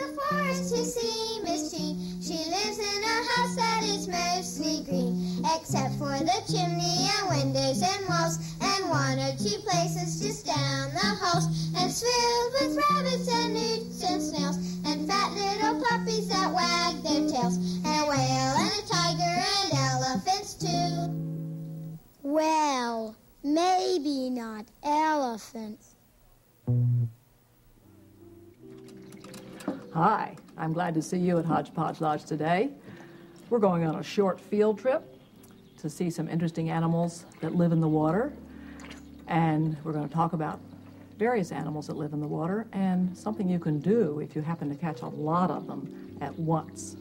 the forest to see Miss Tree. She lives in a house that is mostly green, except for the chimney and windows and walls, and one or two places just down the halls. And it's filled with rabbits and newts and snails, and fat little puppies that wag their tails, and a whale and a tiger and elephants too. Well, maybe not elephants. Hi, I'm glad to see you at Hodge Podge Lodge today. We're going on a short field trip to see some interesting animals that live in the water. And we're going to talk about various animals that live in the water and something you can do if you happen to catch a lot of them at once.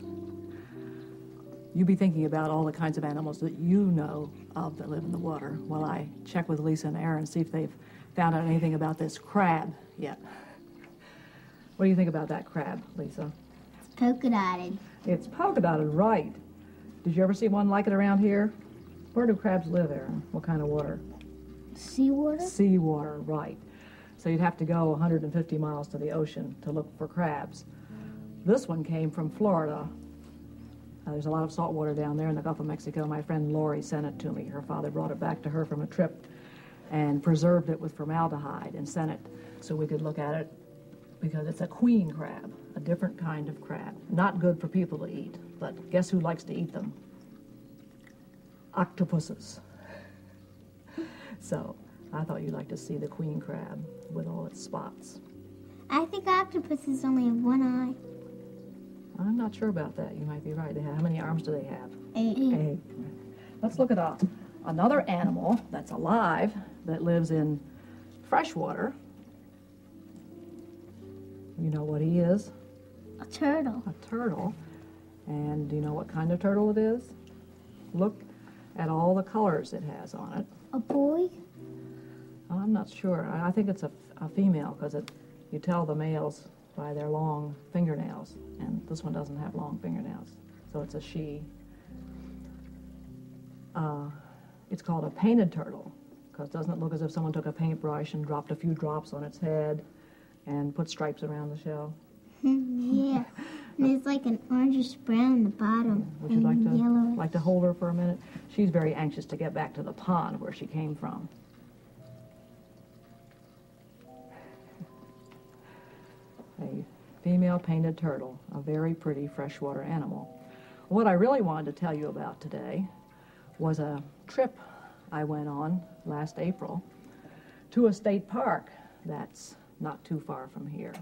You be thinking about all the kinds of animals that you know of that live in the water while I check with Lisa and Aaron, see if they've found out anything about this crab yet. What do you think about that crab, Lisa? It's polka dotted. It's polka dotted, right. Did you ever see one like it around here? Where do crabs live, Aaron? What kind of water? Seawater? Seawater, right. So you'd have to go 150 miles to the ocean to look for crabs. This one came from Florida. There's a lot of salt water down there in the Gulf of Mexico. My friend Lori sent it to me. Her father brought it back to her from a trip and preserved it with formaldehyde and sent it so we could look at it, because it's a queen crab, a different kind of crab. Not good for people to eat, but guess who likes to eat them? Octopuses. So I thought you'd like to see the queen crab with all its spots. I think octopuses only have one eye. I'm not sure about that. You might be right. How many arms do they have? 8. 8. Let's look at another animal that's alive that lives in freshwater. You know what he is? A turtle. A turtle. And do you know what kind of turtle it is? Look at all the colors it has on it. A boy? I'm not sure. I think it's a female, because you tell the males by their long fingernails, and this one doesn't have long fingernails, so it's a she. It's called a painted turtle, because doesn't it look as if someone took a paintbrush and dropped a few drops on its head and put stripes around the shell? Yeah, and it's like an orangish brown on the bottom. Would you like to hold her for a minute? She's very anxious to get back to the pond where she came from. A female painted turtle, a very pretty freshwater animal. What I really wanted to tell you about today was a trip I went on last April to a state park that's not too far from here.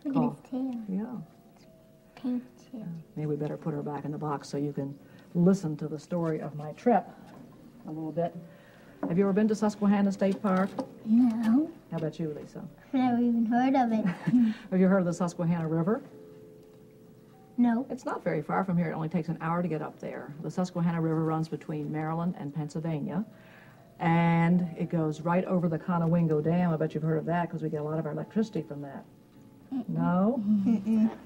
Look at his tail. Yeah. Pink tail. Maybe we better put her back in the box so you can listen to the story of my trip a little bit. Have you ever been to Susquehanna State Park? No. How about you, Lisa? I've never even heard of it. Have you heard of the Susquehanna River? No. It's not very far from here. It only takes an hour to get up there. The Susquehanna River runs between Maryland and Pennsylvania, and it goes right over the Conowingo Dam. I bet you've heard of that, because we get a lot of our electricity from that. No?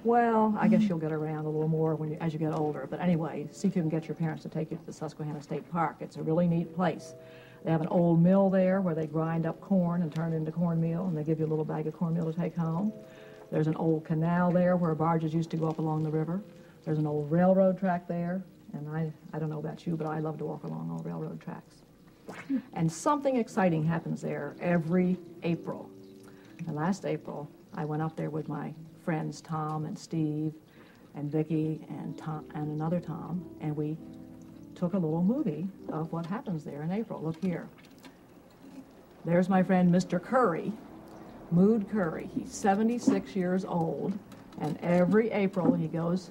Well, I guess you'll get around a little more as you get older. But anyway, see if you can get your parents to take you to the Susquehanna State Park. It's a really neat place. They have an old mill there where they grind up corn and turn it into cornmeal, and they give you a little bag of cornmeal to take home. There's an old canal there where barges used to go up along the river. There's an old railroad track there, and I don't know about you, but I love to walk along old railroad tracks. And something exciting happens there every April. And last April, I went up there with my friends Tom and Steve and Vicki and Tom and another Tom, and we took a little movie of what happens there in April. Look here. There's my friend Mr. Curry, Mood Curry. He's 76 years old, and every April he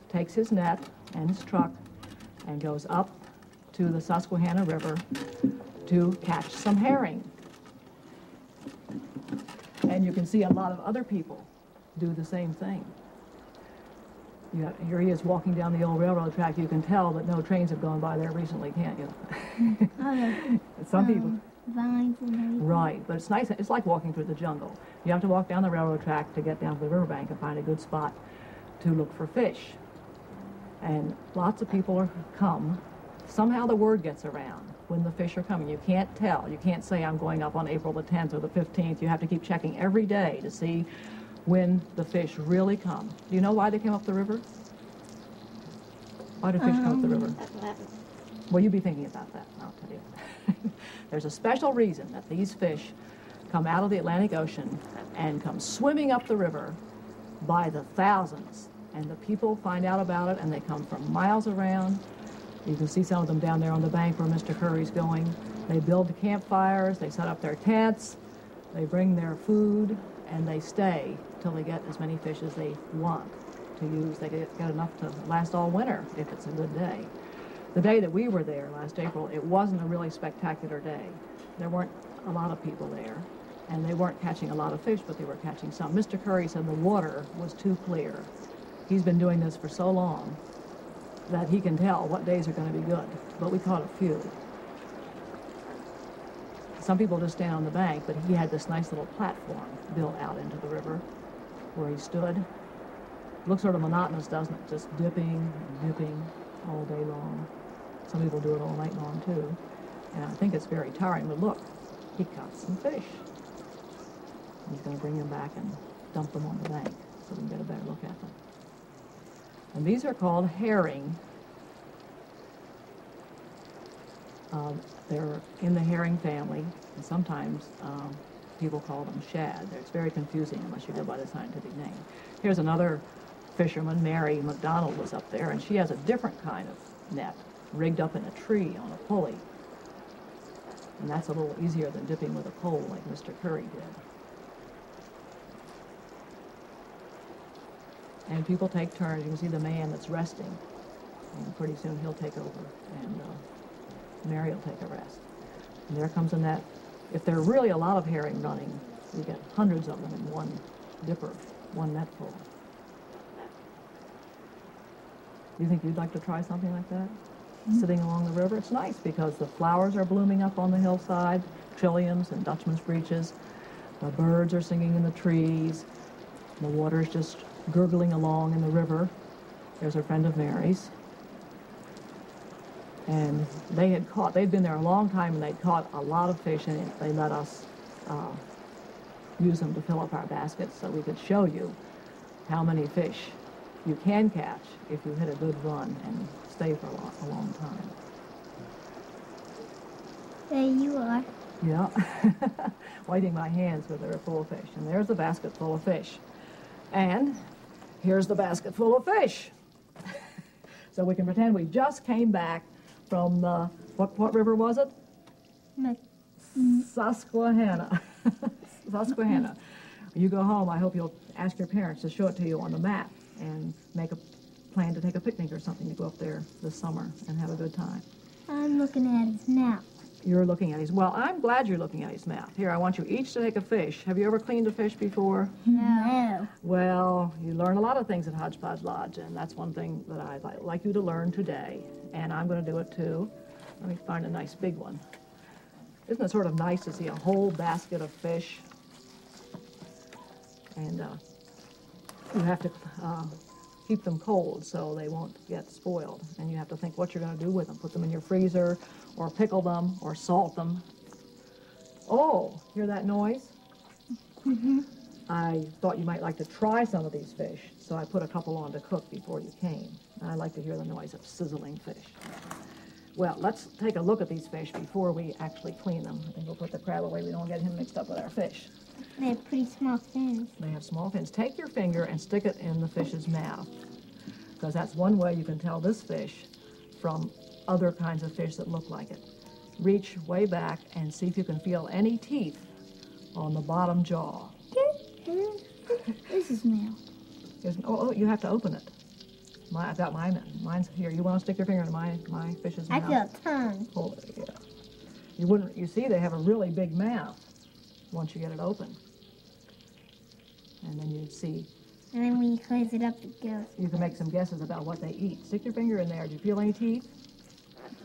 takes his net and his truck and goes up to the Susquehanna River to catch some herring. And you can see a lot of other people do the same thing. Here he is walking down the old railroad track. You can tell that no trains have gone by there recently, can't you? Some people. Vines and everything. Right, but it's nice. It's like walking through the jungle. You have to walk down the railroad track to get down to the riverbank and find a good spot to look for fish. And lots of people come. Somehow the word gets around when the fish are coming. You can't tell. You can't say I'm going up on April the 10th or the 15th. You have to keep checking every day to see when the fish really come. Do you know why they came up the river? Why do fish come up the river? Well, you be thinking about that, I'll tell you. There's a special reason that these fish come out of the Atlantic Ocean and come swimming up the river by the thousands. And the people find out about it, and they come from miles around. You can see some of them down there on the bank where Mr. Curry's going. They build the campfires, they set up their tents, they bring their food, and they stay till they get as many fish as they want to use. They get enough to last all winter if it's a good day. The day that we were there last April, it wasn't a really spectacular day. There weren't a lot of people there, and they weren't catching a lot of fish, but they were catching some. Mr. Curry said the water was too clear. He's been doing this for so long that he can tell what days are going to be good, but we caught a few. Some people just stand on the bank, but he had this nice little platform built out into the river where he stood. Looks sort of monotonous, doesn't it? Just dipping and dipping all day long. Some people do it all night long too. And I think it's very tiring, but look, he caught some fish. He's going to bring them back and dump them on the bank so we can get a better look at them. And these are called herring. They're in the herring family, and sometimes people call them shad. It's very confusing unless you go by the scientific name. Here's another fisherman, Mary McDonald, was up there, and she has a different kind of net rigged up in a tree on a pulley. And that's a little easier than dipping with a pole like Mr. Curry did. And people take turns. You can see the man that's resting, and pretty soon he'll take over, and Mary will take a rest. And there comes a net. If there are really a lot of herring running, you get hundreds of them in one dipper, one net full. Do you think you'd like to try something like that? Mm-hmm. Sitting along the river? It's nice because the flowers are blooming up on the hillside, trilliums and Dutchman's breeches. The birds are singing in the trees. The water's just gurgling along in the river. There's a friend of Mary's. And they'd been there a long time, and they'd caught a lot of fish, and they let us use them to fill up our baskets so we could show you how many fish you can catch if you hit a good run and stay for a long time. There you are. Yeah, wiping my hands with they're full of fish. And there's the basket full of fish. And here's the basket full of fish. So we can pretend we just came back from what river was it? Susquehanna. Susquehanna. When you go home, I hope you'll ask your parents to show it to you on the map and make a plan to take a picnic or something to go up there this summer and have a good time. I'm looking at his map. You're looking at his, well, I'm glad you're looking at his map. Here, I want you each to take a fish. Have you ever cleaned a fish before? No. Well, you learn a lot of things at Hodgepodge Lodge, and that's one thing that I'd like you to learn today. And I'm going to do it too. Let me find a nice big one. Isn't it sort of nice to see a whole basket of fish? And you have to keep them cold so they won't get spoiled. And you have to think what you're going to do with them. Put them in your freezer, or pickle them, or salt them. Oh, hear that noise? Mm-hmm. I thought you might like to try some of these fish, so I put a couple on to cook before you came. And I like to hear the noise of sizzling fish. Well, let's take a look at these fish before we actually clean them. I think we'll put the crab away. We don't get him mixed up with our fish. They have pretty small fins. They have small fins. Take your finger and stick it in the fish's mouth, because that's one way you can tell this fish from other kinds of fish that look like it. Reach way back and see if you can feel any teeth on the bottom jaw. This is male. Oh, you have to open it. I've got mine's here. You want to stick your finger in my fish's mouth? I feel a tongue. Oh, yeah. You see they have a really big mouth once you get it open. And then you see. And then when you close it up, it goes. You can make some guesses about what they eat. Stick your finger in there. Do you feel any teeth?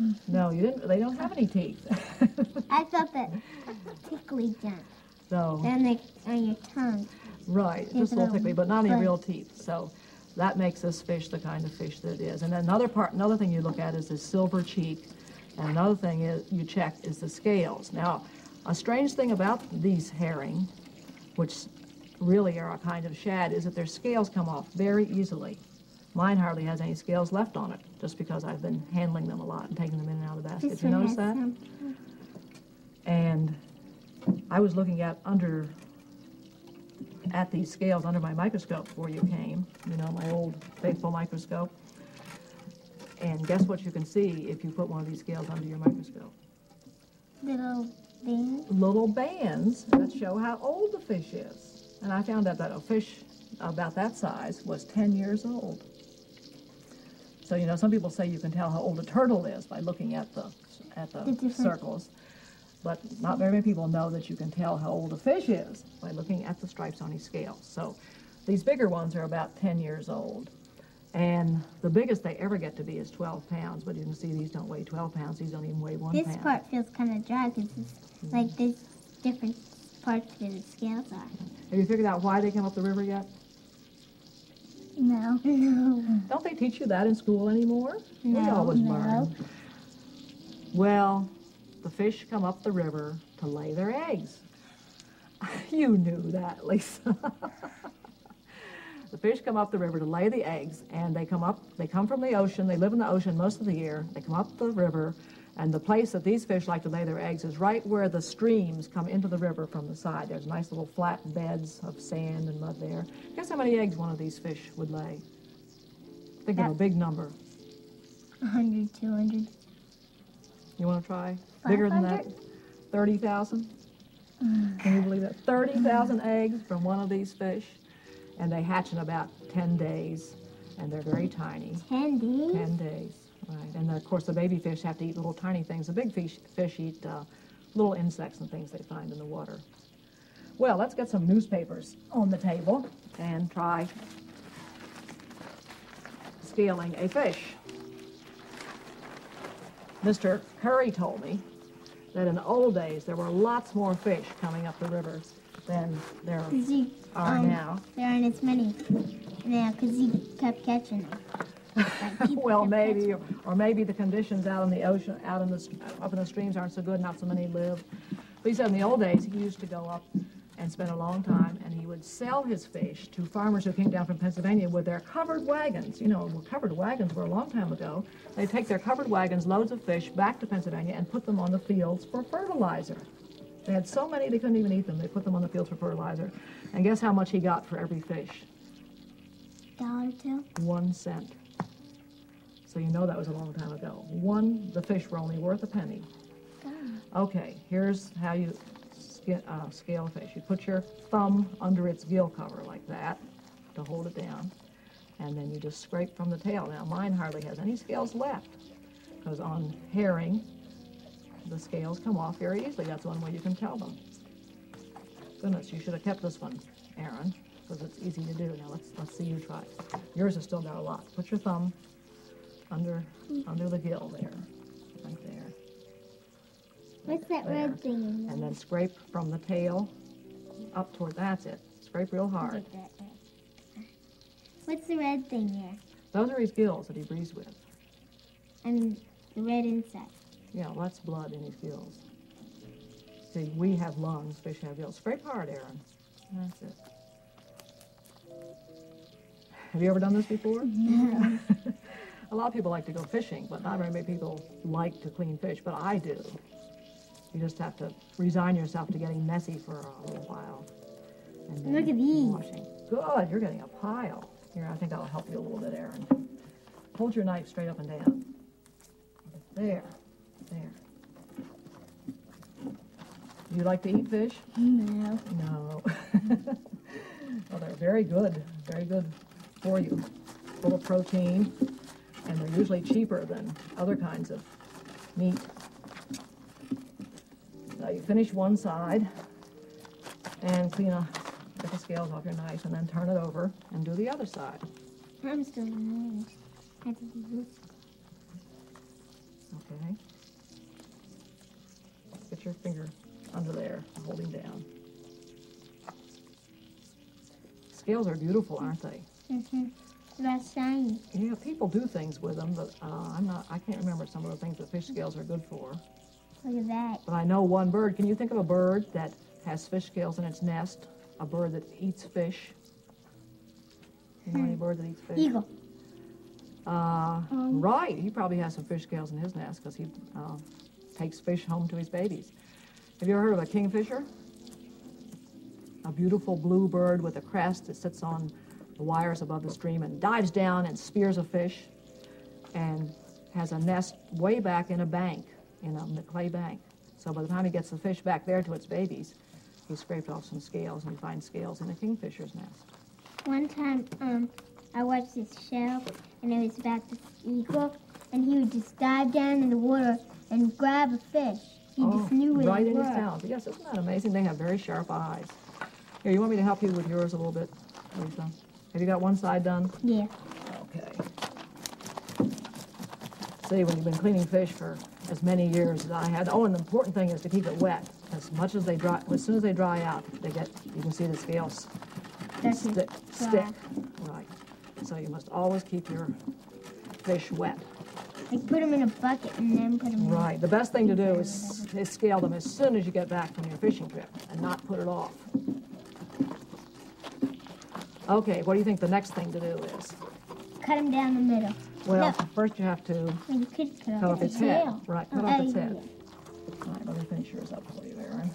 Mm-hmm. No, you didn't. They don't have any teeth. I felt that tickly jump. So. And they on your tongue. Right, just a little tickly, but not any real teeth. So that makes this fish the kind of fish that it is. And then another thing you look at is the silver cheek, and another thing you check is the scales. Now, a strange thing about these herring, which really are a kind of shad is that their scales come off very easily. Mine hardly has any scales left on it, just because I've been handling them a lot and taking them in and out of the basket. This You one notice has that? some. And I was looking at these scales under my microscope before you came, you know, my old faithful microscope. And guess what you can see if you put one of these scales under your microscope? Little thing. Little bands that show how old the fish is. And I found out that a fish about that size was 10 years old. So, you know, some people say you can tell how old a turtle is by looking at the circles. But not very many people know that you can tell how old a fish is by looking at the stripes on his scales. So these bigger ones are about 10 years old. And the biggest they ever get to be is 12 pounds. But you can see these don't weigh 12 pounds. These don't even weigh 1 pound. This part feels kind of dry because it's like there's different parts where the scales are. Have you figured out why they came up the river yet? No. No. Don't they teach you that in school anymore? No, We always no. learn. Well, the fish come up the river to lay their eggs. You knew that, Lisa. The fish come up the river to lay the eggs, and they come from the ocean. They live in the ocean most of the year. They come up the river, and the place that these fish like to lay their eggs is right where the streams come into the river from the side. There's nice little flat beds of sand and mud there. Guess how many eggs one of these fish would lay? Think of a big number. 100, 200. You want to try? Bigger than that? 30,000? Can you believe that? 30,000 eggs from one of these fish. And they hatch in about 10 days. And they're very tiny. 10 days? 10 days, right. And of course the baby fish have to eat little tiny things. The big fish eat little insects and things they find in the water. Well, let's get some newspapers on the table and try scaling a fish. Mr. Curry told me that in the old days there were lots more fish coming up the river than there are now. There aren't as many now because he kept catching them. Well, maybe, or maybe the conditions out in the ocean, up in the streams aren't so good, not so many live. But he said in the old days he used to go up and spend a long time, and he would sell his fish to farmers who came down from Pennsylvania with their covered wagons. You know, covered wagons were a long time ago. They'd take their covered wagons, loads of fish, back to Pennsylvania and put them on the fields for fertilizer. They had so many they couldn't even eat them. They put them on the fields for fertilizer. And guess how much he got for every fish? $1 or 2? 1 cent. So you know that was a long time ago. The fish were only worth a penny. Okay, here's how you scale a fish. You put your thumb under its gill cover like that to hold it down, and then you just scrape from the tail. Now mine hardly has any scales left, because on herring the scales come off very easily. That's one way you can tell them. Goodness, you should have kept this one, Aaron, because it's easy to do. Now let's see you try. Yours has still got a lot. Put your thumb under the gill there, right there. What's that There. red thing in there? And then scrape from the tail up toward, that's it. Scrape real hard. What's the red thing here? Those are his gills that he breathes with. And the red inside. Yeah, well, that's blood in his gills. See, we have lungs, fish have gills. Scrape hard, Aaron. That's it. Have you ever done this before? No. A lot of people like to go fishing, but not very many people like to clean fish, but I do. You just have to resign yourself to getting messy for a little while. And then Look at these. washing. Good, you're getting a pile. Here, I think I'll help you a little bit, Aaron. Hold your knife straight up and down. There, there. You like to eat fish? No. No. Well, they're very good for you. Full of protein, and they're usually cheaper than other kinds of meat. Now you finish one side and get the scales off your knife, and then turn it over and do the other side. I'm still annoyed. I have to do this. Okay. Get your finger under there, holding down. Scales are beautiful, aren't they? Mm-hmm. That's shiny. Yeah, people do things with them, but I can't remember some of the things that fish scales are good for. Look at that. But I know one bird. Can you think of a bird that has fish scales in its nest? a bird that eats fish. You know any bird that eats fish? Eagle. Right. He probably has some fish scales in his nest because he takes fish home to his babies. Have you ever heard of a kingfisher? A beautiful blue bird with a crest that sits on the wires above the stream and dives down and spears a fish and has a nest way back in a bank, in a clay bank. So by the time he gets the fish back there to its babies, he scraped off some scales and he finds scales in a kingfisher's nest. One time, I watched this show, and it was about this eagle, and he would just dive down in the water and grab a fish. He just knew where right it in his was. talons. Yes, isn't that amazing? They have very sharp eyes. Here, you want me to help you with yours a little bit, Lisa? Have you got one side done? Yeah. Okay. See, when you've been cleaning fish for as many years as I had, and the important thing is to keep it wet. As much as they dry, as soon as they dry out, you can see the scales stick. Right. So you must always keep your fish wet. Like put them in a bucket and then put them in. Right. The best thing to do is scale them as soon as you get back from your fishing trip and not put it off. Okay, what do you think the next thing to do is? Cut them down the middle. Well, No. first you have to Well, you could cut cut off off its the head. tail. Right, cut off its head. Yeah. All right, let me finish yours up for you, Aaron.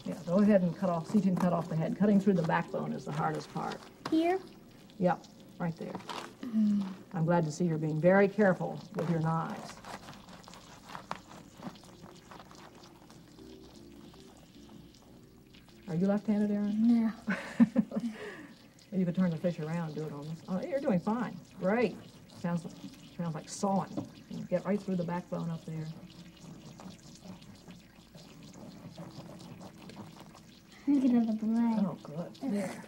Yeah, go ahead and cut off, see if you can cut off the head. Cutting through the backbone is the hardest part. Here? Yep, right there. I'm glad to see you're being very careful with your knives. Are you left-handed, Aaron? No. You could turn the fish around and do it on this. Oh, you're doing fine. Great. Sounds like sawing. You get right through the backbone up there. Look at all the blood. Oh, good. There.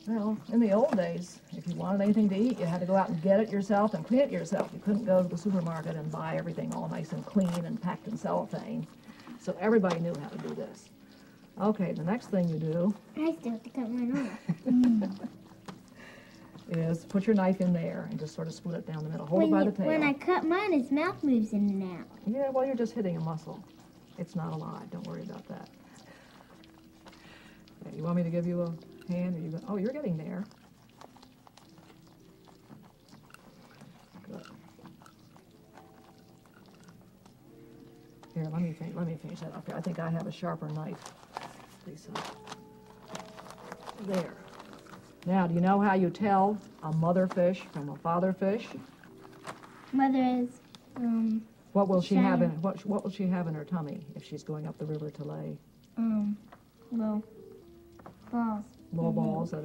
Well, in the old days, if you wanted anything to eat, you had to go out and get it yourself and clean it yourself. You couldn't go to the supermarket and buy everything all nice and clean and packed in cellophane. So everybody knew how to do this. Okay, the next thing you do I still have to cut mine off. is put your knife in there and just sort of split it down the middle. Hold it by the tail. When I cut mine, his mouth moves in and out. Yeah, well, you're just hitting a muscle. It's not alive. Don't worry about that. Okay, you want me to give you a hand? Or you go, oh, you're getting there. Good. Here, let me finish that up here. I think I have a sharper knife, Lisa. There. Now, do you know how you tell a mother fish from a father fish? Mother is, What will she have in Shiny. what will she have in her tummy if she's going up the river to lay? little balls. Little balls that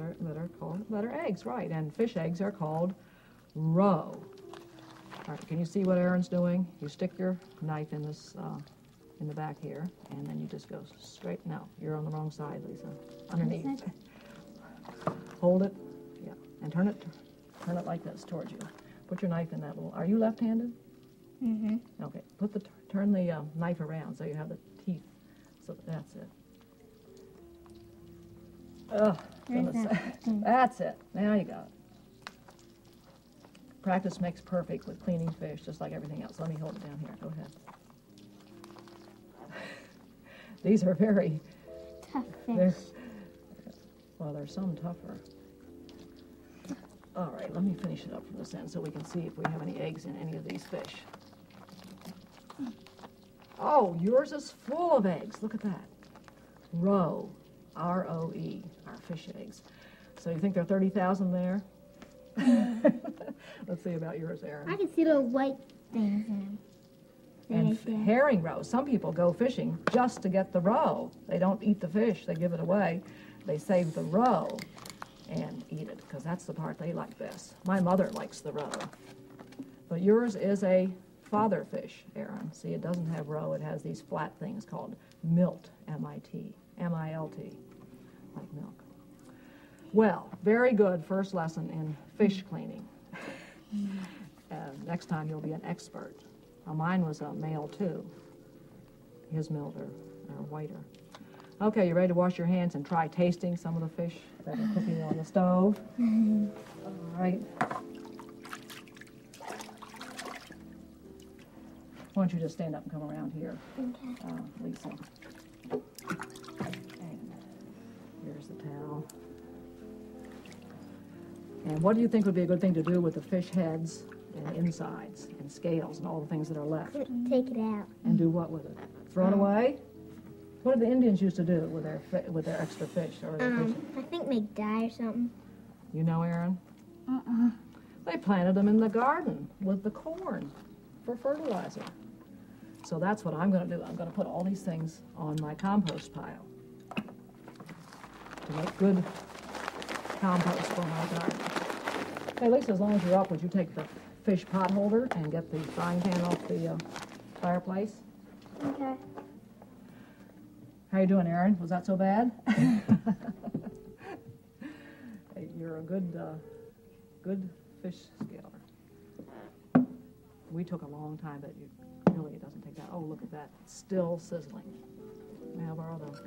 are eggs, right? And fish eggs are called roe. All right, can you see what Aaron's doing? You stick your knife in this in the back here, and then you just go straight. No, you're on the wrong side, Lisa. Underneath. Hold it, yeah, and turn it like this towards you. Put your knife in that little. Are you left-handed? Mm-hmm. Okay. Turn the knife around so you have the teeth. So that's it. Oh, that's it. Now you got it. Practice makes perfect with cleaning fish, just like everything else. Let me hold it down here. Go ahead. These are very Tough fish. Well, there's some tougher. All right, let me finish it up from this end so we can see if we have any eggs in any of these fish. Oh, yours is full of eggs. Look at that. Roe, R-O-E, our fish eggs. So you think there are 30,000 there? Let's see about yours, Aaron. I can see little white things in them. And herring roe. Some people go fishing just to get the roe. They don't eat the fish. They give it away. They save the roe and eat it because that's the part they like best. My mother likes the roe. But yours is a father fish, Aaron. See, it doesn't have roe. It has these flat things called milt, M-I-T, M-I-L-T, like milk. Well, very good first lesson in fish cleaning. Next time you'll be an expert. Well, mine was a male too. His milt are whiter. Okay, you ready to wash your hands and try tasting some of the fish that are cooking on the stove? All right. Why don't you just stand up and come around here, Okay. Lisa? And Here's the towel. And what do you think would be a good thing to do with the fish heads and insides and scales and all the things that are left? Take it out. And do what with it? Throw it away? What did the Indians used to do with their extra fish? Or their fish? I think make dye or something. You know, Aaron? They planted them in the garden with the corn for fertilizer. So that's what I'm going to do. I'm going to put all these things on my compost pile to make good compost for my garden. Hey, Lisa, as long as you're up, would you take the fish pot holder and get the frying pan off the fireplace? Okay. How you doing, Aaron? Was that so bad? Hey, you're a good fish scaler. We took a long time, but really it doesn't take that. Oh, look at that. It's still sizzling. May I borrow those?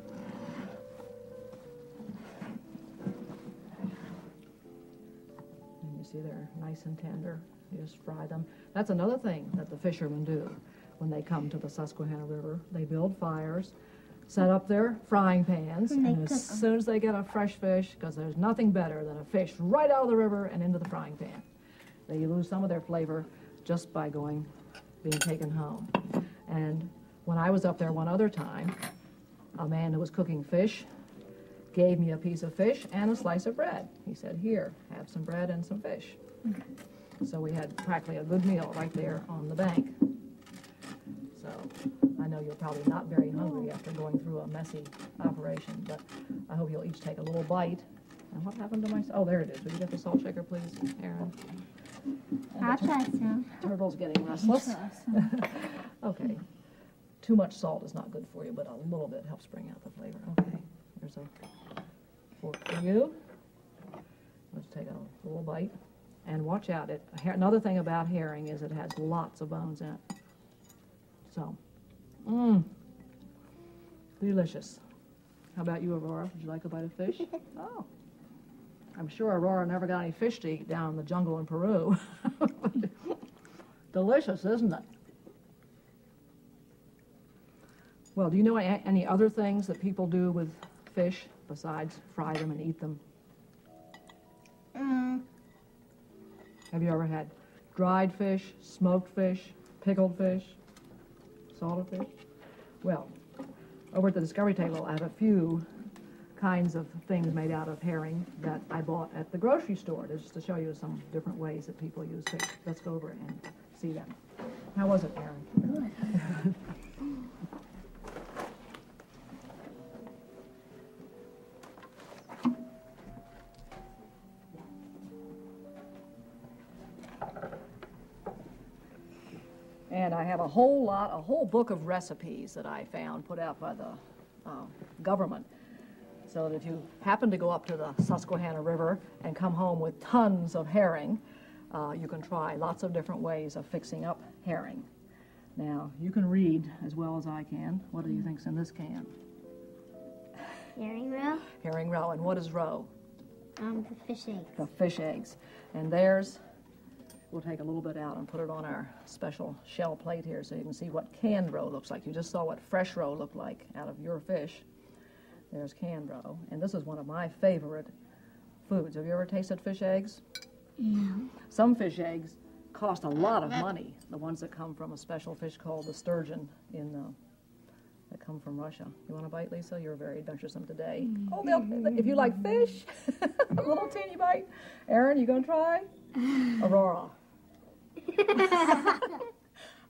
And you see they're nice and tender. You just fry them. That's another thing that the fishermen do when they come to the Susquehanna River. They build fires, set up their frying pans, and as soon as they get a fresh fish, because there's nothing better than a fish right out of the river and into the frying pan. They lose some of their flavor just by being taken home. And when I was up there one other time, a man who was cooking fish gave me a piece of fish and a slice of bread. He said, here, have some bread and some fish. So we had practically a good meal right there on the bank. So I know you're probably not very hungry after going through a messy operation, but I hope you'll each take a little bite. And what happened to my... Oh, there it is. Would you get the salt shaker, please, Aaron? I'll try some. Turtle's getting restless. Okay. Too much salt is not good for you, but a little bit helps bring out the flavor. Okay. There's a fork for you. Let's take a little bite. And watch out. Another thing about herring is it has lots of bones in it. So, delicious. How about you, Aurora? Would you like a bite of fish? Oh. I'm sure Aurora never got any fish to eat down in the jungle in Peru. Delicious, isn't it? Well, do you know any other things that people do with fish besides fry them and eat them? Have you ever had dried fish, smoked fish, pickled fish, salted fish? Well, over at the Discovery Table, I have a few kinds of things made out of herring that I bought at the grocery store, just to show you some different ways that people use fish. Let's go over and see them. How was it, Aaron? Good. And I have a whole book of recipes that I found put out by the government. So that if you happen to go up to the Susquehanna River and come home with tons of herring, you can try lots of different ways of fixing up herring. Now, you can read as well as I can. What do you think's in this can? Herring roe? Herring roe. And what is roe? The fish eggs. The fish eggs. And there's, we'll take a little bit out and put it on our special shell plate here so you can see what canned roe looks like. You just saw what fresh roe looked like out of your fish. There's canned roe, and this is one of my favorite foods. Have you ever tasted fish eggs? No. Some fish eggs cost a lot of money, the ones that come from a special fish called the sturgeon that come from Russia. You want a bite, Lisa? You're very adventuresome today. Oh, if you like fish, a little teeny bite. Aaron, you gonna try? Aurora.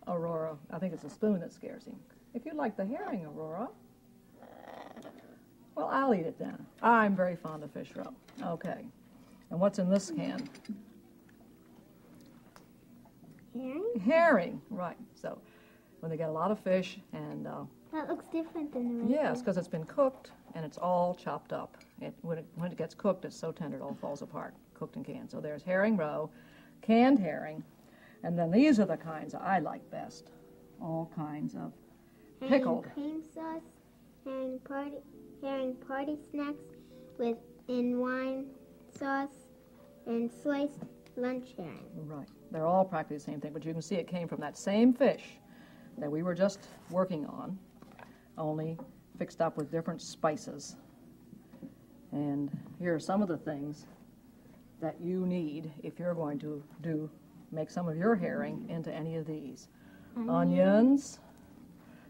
Aurora. I think it's a spoon that scares him. If you like the herring, Aurora. Well, I'll eat it then. I'm very fond of fish roe. Okay. And what's in this can? Herring? Herring, right. So when they get a lot of fish and... that looks different than the rest. Yes, because it's been cooked and it's all chopped up. When it gets cooked, it's so tender it all falls apart, cooked and canned. So there's herring roe, canned herring, and then these are the kinds I like best. All kinds of pickled. Herring cream sauce, herring party snacks in wine sauce, and sliced lunch herring. Right. They're all practically the same thing, but you can see it came from that same fish that we were just working on, only fixed up with different spices. And here are some of the things that you need if you're going to make some of your herring into any of these. Onions.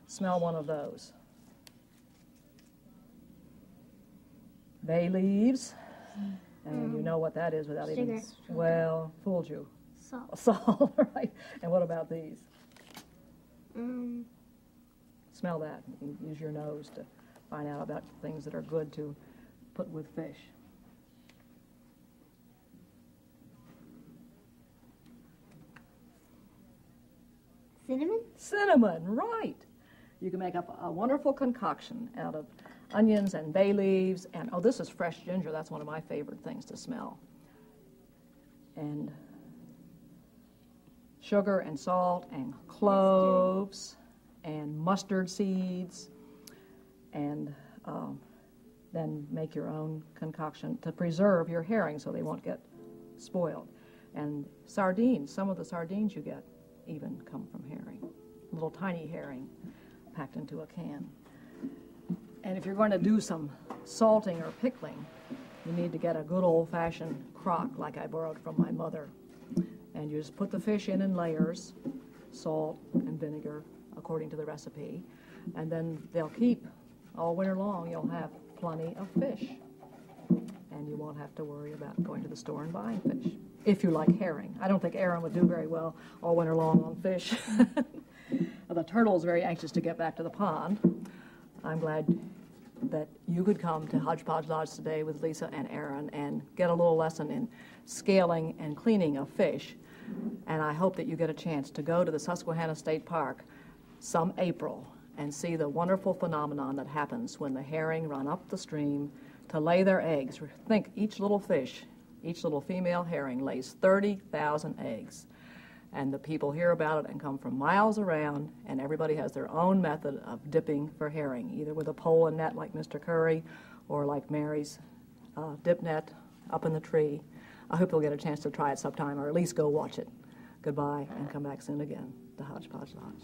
Smell one of those. Bay leaves. And you know what that is without even... Well, fooled you. Salt. Salt, right. And what about these? Smell that. You can use your nose to find out about things that are good to put with fish. Cinnamon? Cinnamon, right. You can make up a wonderful concoction out of onions and bay leaves, and oh, this is fresh ginger. That's one of my favorite things to smell. And sugar and salt and cloves and mustard seeds, and then make your own concoction to preserve your herring so they won't get spoiled. And sardines, some of the sardines you get even come from herring, little tiny herring packed into a can. And if you're going to do some salting or pickling, you need to get a good old-fashioned crock like I borrowed from my mother. And you just put the fish in layers, salt and vinegar according to the recipe, and then they'll keep all winter long. You'll have plenty of fish, and you won't have to worry about going to the store and buying fish. If you like herring. I don't think Aaron would do very well all winter long on fish. The turtle is very anxious to get back to the pond. I'm glad that you could come to Hodgepodge Lodge today with Lisa and Aaron and get a little lesson in scaling and cleaning of fish. And I hope that you get a chance to go to the Susquehanna State Park some April and see the wonderful phenomenon that happens when the herring run up the stream to lay their eggs. Think each little fish, each little female herring lays 30,000 eggs. And the people hear about it and come from miles around, and everybody has their own method of dipping for herring, either with a pole and net like Mr. Curry or like Mary's dip net up in the tree. I hope you'll get a chance to try it sometime, or at least go watch it. Goodbye, and come back soon again to Hodgepodge Lodge.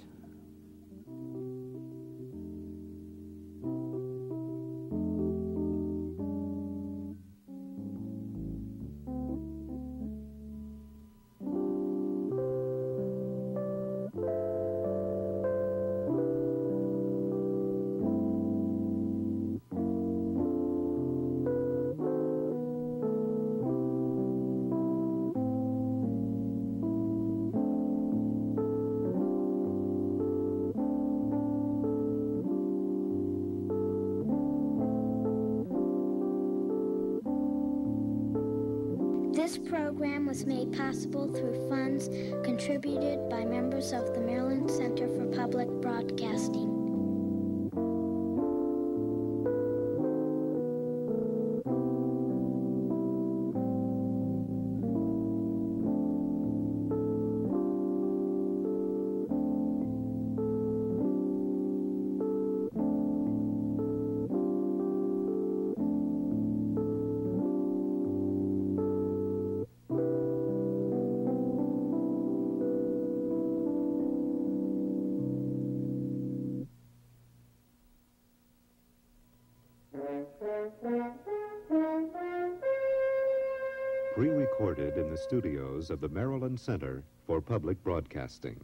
This program was made possible through funds contributed by members of the Maryland Center for Public Broadcasting. Pre-recorded in the studios of the Maryland Center for Public Broadcasting.